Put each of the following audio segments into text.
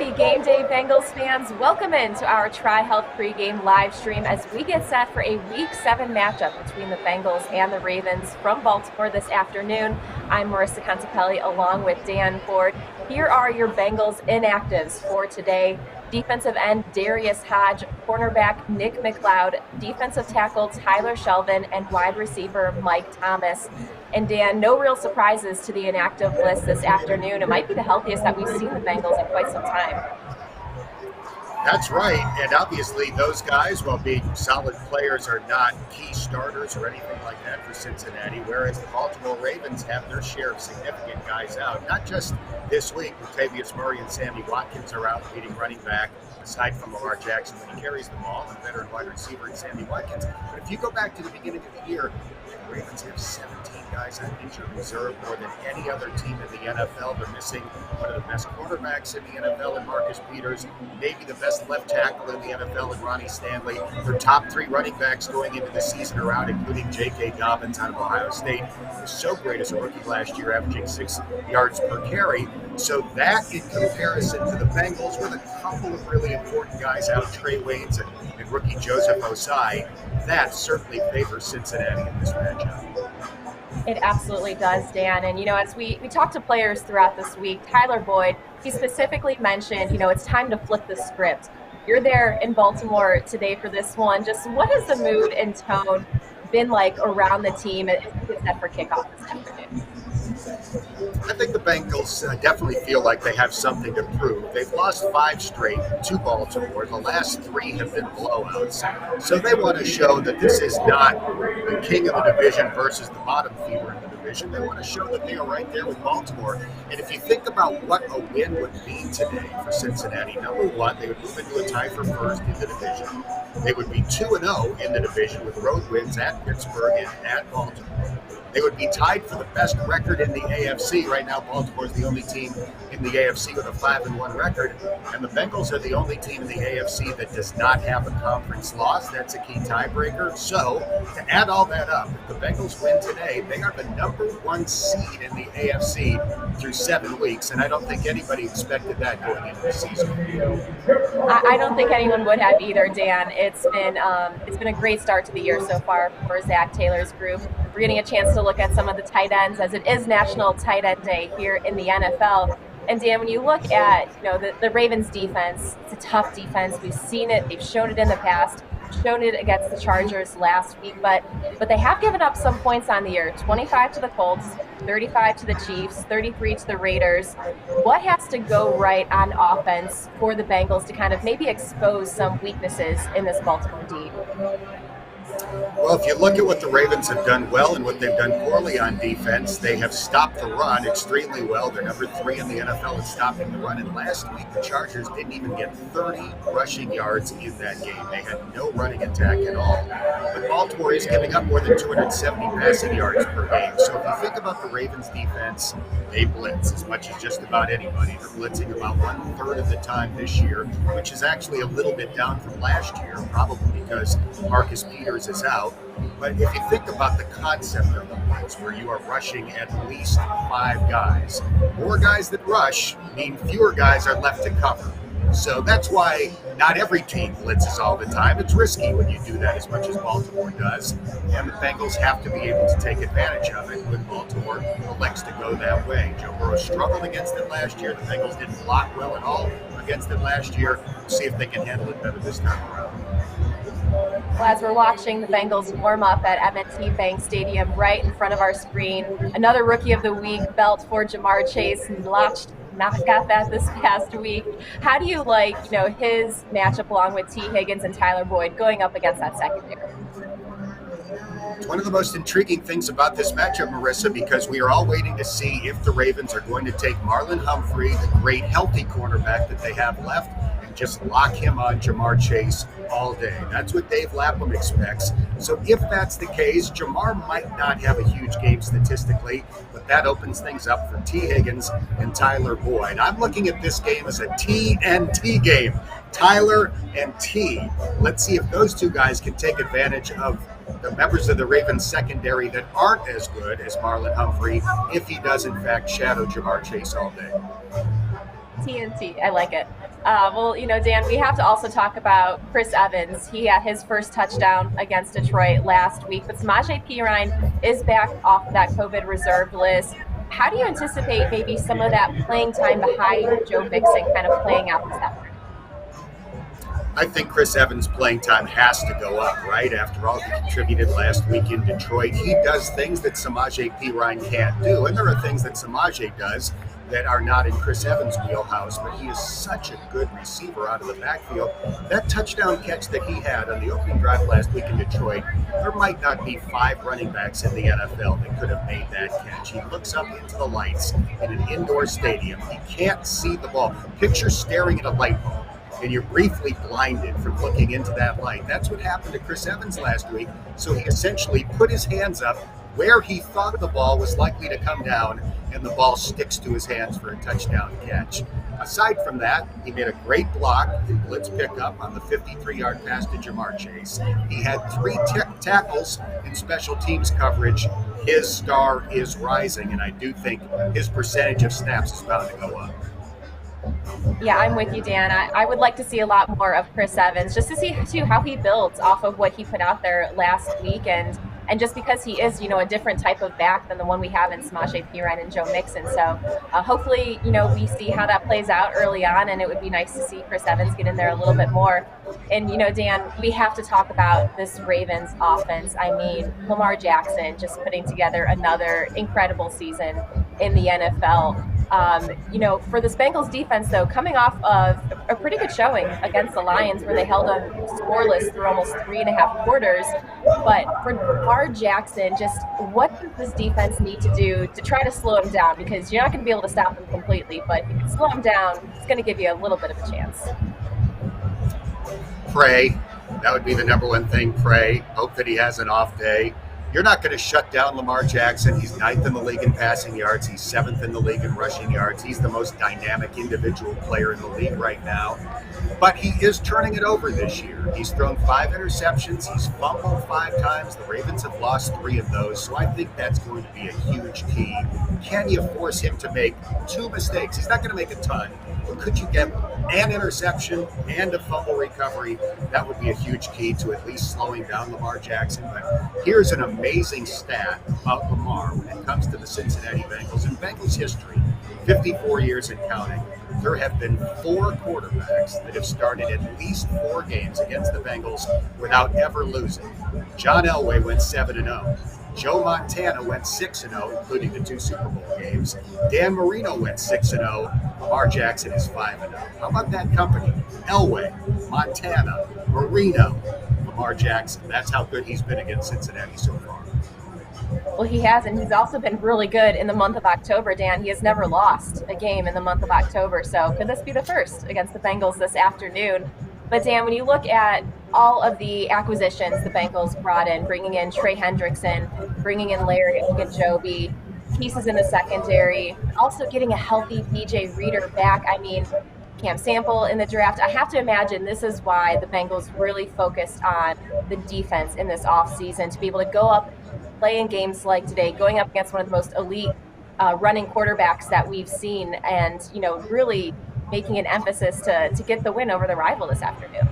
Happy game day, Bengals fans. Welcome into our TriHealth pregame live stream as we get set for a Week 7 matchup between the Bengals and the Ravens from Baltimore this afternoon. I'm Marisa Contipelli along with Dan Hoard. Here are your Bengals inactives for today. Defensive end Darius Hodge, cornerback Nick McLeod, defensive tackle Tyler Shelvin, and wide receiver Mike Thomas. And Dan, no real surprises to the inactive list this afternoon. It might be the healthiest that we've seen the Bengals in quite some time. That's right, and obviously those guys, while being solid players, are not key starters or anything like that for Cincinnati, whereas the Baltimore Ravens have their share of significant guys out. Not just this week, Latavius Murray and Sammy Watkins are out leading running back, aside from Lamar Jackson when he carries the ball, and veteran wide receiver in Sammy Watkins. But if you go back to the beginning of the year, the Ravens have 17 guys on injured reserve, more than any other team in the NFL. They're missing one of the best quarterbacks in the NFL in Marcus Peters, maybe the best left tackle in the NFL in Ronnie Stanley. Their top three running backs going into the season are out, including J.K. Dobbins out of Ohio State, who was so great as a rookie last year, averaging 6 yards per carry. So that, in comparison to the Bengals, with a couple of really important guys out, Trey Waynes and rookie Joseph Osai, that certainly favors Cincinnati in this matchup. It absolutely does, Dan. And, as we talked to players throughout this week, Tyler Boyd, he specifically mentioned, it's time to flip the script. You're there in Baltimore today for this one. Just what has the mood and tone been like around the team as we get set for kickoff this afternoon? I think the Bengals definitely feel like they have something to prove. They've lost 5 straight to Baltimore. The last 3 have been blowouts. So they want to show that this is not the king of the division versus the bottom feeder in the division. They want to show that they are right there with Baltimore. And if you think about what a win would mean today for Cincinnati, number one, they would move into a tie for first in the division. They would be 2-0 in the division with road wins at Pittsburgh and at Baltimore. They would be tied for the best record in the AFC. Right now, Baltimore is the only team in the AFC with a 5-1 record, and the Bengals are the only team in the AFC that does not have a conference loss. That's a key tiebreaker. So, to add all that up, if the Bengals win today, they are the number 1 seed in the AFC through 7 weeks, and I don't think anybody expected that going into the season. I don't think anyone would have either, Dan. It's been a great start to the year so far for Zach Taylor's group. We're getting a chance to look at some of the tight ends as it is National Tight End Day here in the NFL. And Dan, when you look at the Ravens defense, it's a tough defense. We've seen it. They've shown it in the past. Shown it against the Chargers last week, but they have given up some points on the year. 25 to the Colts, 35 to the Chiefs, 33 to the Raiders. What has to go right on offense for the Bengals to kind of maybe expose some weaknesses in this Baltimore D? Well, if you look at what the Ravens have done well and what they've done poorly on defense, they have stopped the run extremely well. They're number 3 in the NFL at stopping the run. And last week, the Chargers didn't even get 30 rushing yards in that game. They had no running attack at all. But Baltimore is giving up more than 270 passing yards per game. So if you think about the Ravens defense, they blitz as much as just about anybody. They're blitzing about 1/3 of the time this year, which is actually a little bit down from last year, probably because Marcus Peters is out. But if you think about the concept of the blitz, where you are rushing at least 5 guys, more guys that rush mean fewer guys are left to cover. So that's why not every team blitzes all the time. It's risky when you do that as much as Baltimore does. And the Bengals have to be able to take advantage of it when Baltimore elects to go that way. Joe Burrow struggled against it last year. The Bengals didn't block well at all against it last year. We'll see if they can handle it better this time around. Well, as we're watching the Bengals warm up at M&T Bank Stadium right in front of our screen, another Rookie of the Week belt for Ja'Marr Chase, not got that this past week. How do you like, his matchup along with T. Higgins and Tyler Boyd going up against that secondary? One of the most intriguing things about this matchup, Marissa, because we are all waiting to see if the Ravens are going to take Marlon Humphrey, the great healthy cornerback that they have left, and just lock him on Ja'Marr Chase all day. That's what Dave Lapham expects. So if that's the case, Ja'Marr might not have a huge game statistically, but that opens things up for T. Higgins and Tyler Boyd. I'm looking at this game as a TNT game. Tyler and T. Let's see if those two guys can take advantage of the members of the Ravens secondary that aren't as good as Marlon Humphrey if he does in fact shadow Ja'Marr Chase all day. TNT, I like it. Well, Dan, we have to also talk about Chris Evans. He had his first touchdown against Detroit last week, but Samaje Perine is back off that COVID reserved list. How do you anticipate maybe some of that playing time behind Joe Mixon kind of playing out this afternoon? I think Chris Evans' playing time has to go up, right? After all, he contributed last week in Detroit. He does things that Samaje Perine can't do, and there are things that Samaje does that are not in Chris Evans' wheelhouse, but he is such a good receiver out of the backfield. That touchdown catch that he had on the opening drive last week in Detroit, there might not be 5 running backs in the NFL that could have made that catch. He looks up into the lights in an indoor stadium. He can't see the ball. Picture staring at a light bulb, and you're briefly blinded from looking into that light. That's what happened to Chris Evans last week. So he essentially put his hands up where he thought the ball was likely to come down, and the ball sticks to his hands for a touchdown catch. Aside from that, he made a great block in blitz pickup on the 53-yard pass to Jamar Chase. He had 3 tackles in special teams coverage. His star is rising, and I do think his percentage of snaps is bound to go up. Yeah, I'm with you, Dan. I would like to see a lot more of Chris Evans, just to see too how he builds off of what he put out there last week, and just because he is, a different type of back than the one we have in Samaje Perine and Joe Mixon. So hopefully, we see how that plays out early on, and it would be nice to see Chris Evans get in there a little bit more. And, Dan, we have to talk about this Ravens offense. I mean, Lamar Jackson just putting together another incredible season in the NFL. For this Bengals defense, though, coming off of a pretty good showing against the Lions where they held them scoreless through almost 3.5 quarters. But for Lamar Jackson, just what does this defense need to do to try to slow him down? Because you're not going to be able to stop him completely, but if you can slow him down, it's going to give you a little bit of a chance. Pray. That would be the number one thing. Pray. Hope that he has an off day. You're not going to shut down Lamar Jackson. He's 9th in the league in passing yards. He's 7th in the league in rushing yards. He's the most dynamic individual player in the league right now. But he is turning it over this year. He's thrown 5 interceptions. He's fumbled 5 times. The Ravens have lost 3 of those. So I think that's going to be a huge key. Can you force him to make 2 mistakes? He's not going to make a ton. But could you get an interception and a fumble recovery? That would be a huge key to at least slowing down Lamar Jackson. But here's an amazing stat about Lamar when it comes to the Cincinnati Bengals. In Bengals history, 54 years and counting, there have been 4 quarterbacks that have started at least 4 games against the Bengals without ever losing. John Elway went 7-0. Joe Montana went 6-0, including the 2 Super Bowl games. Dan Marino went 6-0. Lamar Jackson is 5-0. How about that company? Elway, Montana, Marino, Lamar Jackson. That's how good he's been against Cincinnati so far. Well, he has, and he's also been really good in the month of October, Dan. He has never lost a game in the month of October, so could this be the first against the Bengals this afternoon? But, Dan, when you look at all of the acquisitions the Bengals brought in, bringing in Trey Hendrickson, bringing in Larry Ogunjobi, pieces in the secondary, also getting a healthy BJ Reader back. I mean, Cam Sample in the draft. I have to imagine this is why the Bengals really focused on the defense in this offseason, to be able to go up, play in games like today, going up against one of the most elite running quarterbacks that we've seen, and, really making an emphasis to get the win over the rival this afternoon.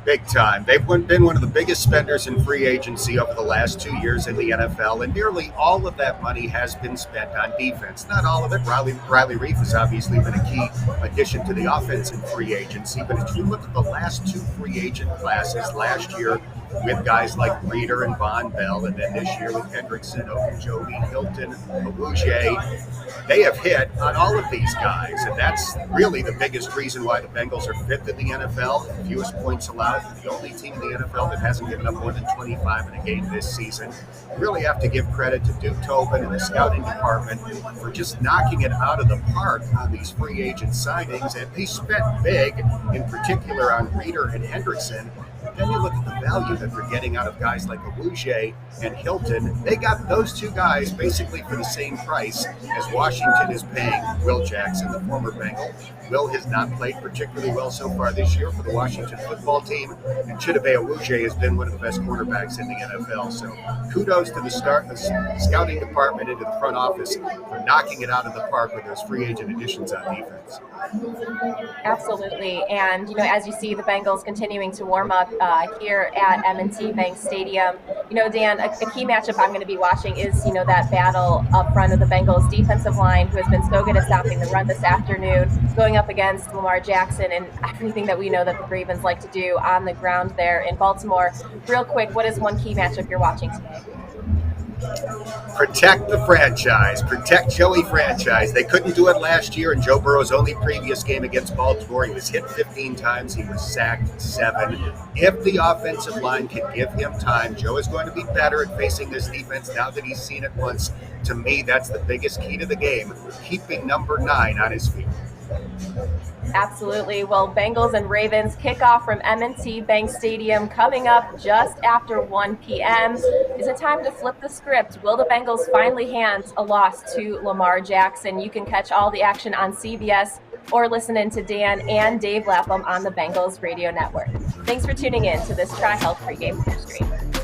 Big time. They've been one of the biggest spenders in free agency over the last 2 years in the NFL, and nearly all of that money has been spent on defense. Not all of it. Riley Reef has obviously been a key addition to the offense in free agency, but if you look at the last 2 free agent classes last year, with guys like Reader and Von Bell, and then this year with Hendrickson, Ogunjobi, Hilton, Awuzie, they have hit on all of these guys, and that's really the biggest reason why the Bengals are 5th in the NFL, fewest points allowed, the only team in the NFL that hasn't given up more than 25 in a game this season. You really have to give credit to Duke Tobin and the scouting department for just knocking it out of the park on these free agent signings, and they spent big, in particular on Reader and Hendrickson. Then you look at the value that they're getting out of guys like Awuzie and Hilton. They got those two guys basically for the same price as Washington is paying Will Jackson, the former Bengal. Will has not played particularly well so far this year for the Washington football team, and Chidobe Awuzie has been one of the best quarterbacks in the NFL. So kudos to the scouting department into the front office for knocking it out of the park with those free agent additions on defense. Absolutely. And, as you see the Bengals continuing to warm up here at M&T Bank Stadium, Dan, a key matchup I'm going to be watching is, that battle up front of the Bengals defensive line, who has been so good at stopping the run this afternoon, going up against Lamar Jackson and everything that we know that the Ravens like to do on the ground there in Baltimore. Real quick, what is one key matchup you're watching today? Protect the franchise. Protect Joey franchise. They couldn't do it last year in Joe Burrow's only previous game against Baltimore. He was hit 15 times. He was sacked 7. If the offensive line can give him time, Joe is going to be better at facing this defense now that he's seen it once. To me, that's the biggest key to the game, keeping number 9 on his feet. Absolutely. Well, Bengals and Ravens kick off from M&T Bank Stadium coming up just after 1 p.m. Is it time to flip the script? Will the Bengals finally hand a loss to Lamar Jackson? You can catch all the action on CBS or listen in to Dan and Dave Lapham on the Bengals Radio Network. Thanks for tuning in to this TriHealth pregame stream.